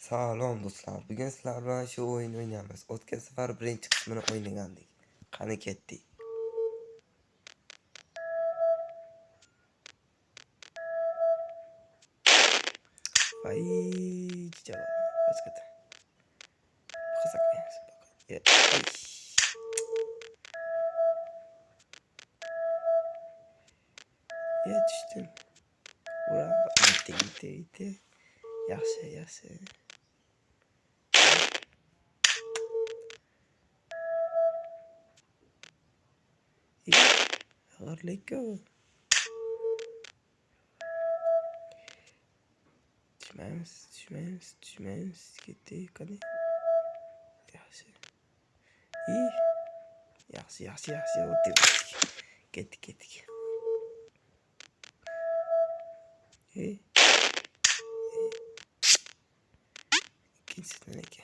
Salom do'stlar. Bugun sizlar bilan shu o'yin o'ynaymiz. O'tgan safar birinchi qismini o'ynagandik. Qani ketdik. Voy, javob. Boshqada. Qizaqmaymiz. Yetishdim. Ura, bitti. Yaxshi. Ag'irlik-ku. Tushmaymiz. Ketdik, qani. Yaxshi. O'tdik. Ketdik. İkincisinden eke.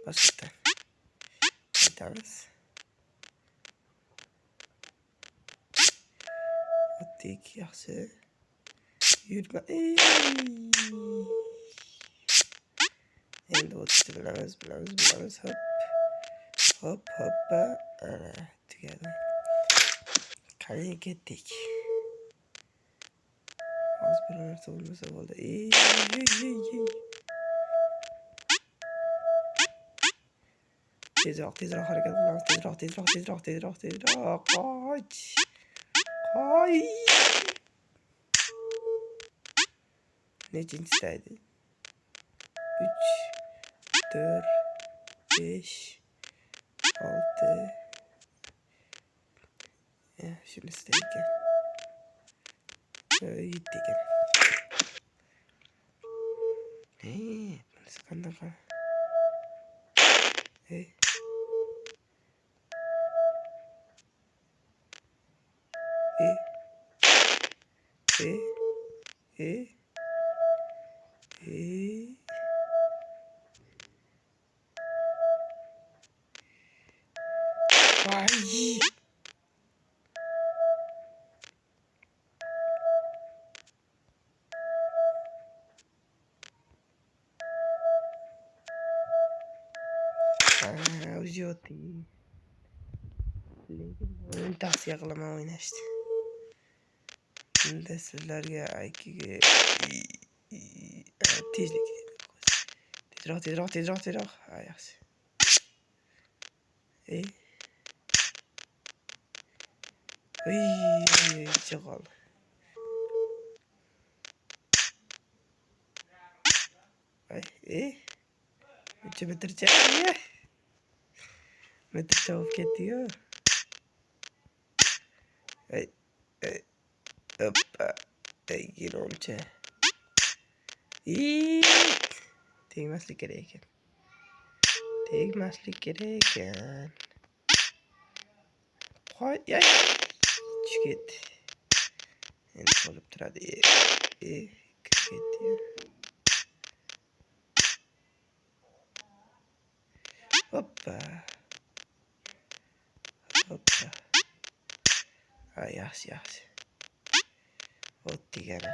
Başlıktan. Gitarız. Attık yaxşı. Yürüme. Endi o'tishni bilamiz. Hop. Ana, tugadi. Qani ketdik. Az bir narsa bo'lmasa bo'ldi. Tezroq harakat qilamiz. Tezroq. Qoch. Nechinchidaydi? 3, 4, 5, 6. Shunisi da ekan. Yetti ekan. Bunisi qanaqa? Vay. O'zi lekin buni tavsiya qilaman o'ynashni. Bunda sizlarga IQga tezlik. Tezroq. Yaxshi. Chig'ol. Metrcha bo'lib ketdi-yu. Hoppa. Ginomcha. Tegmaslik kerak ekan. Qo'y. Tushib ketdi. Endi qolib turadi. Kirib ketdi. Hoppa. Yaxshi. O'tdik ana.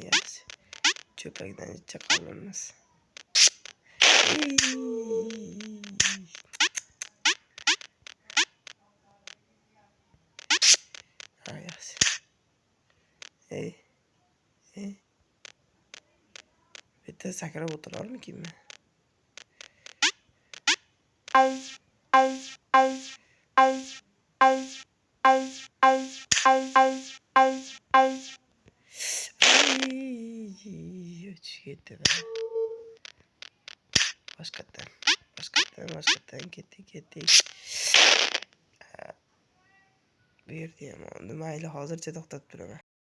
Yaxshi. Cho'pakdan chaqolamiz. Yaxshi. Bitta sakrab o'tirarmikinmi? O'tib ketdi. Boshqatdan ketdik. Bu yerda ham mayli, hozircha to'xtatib turaman.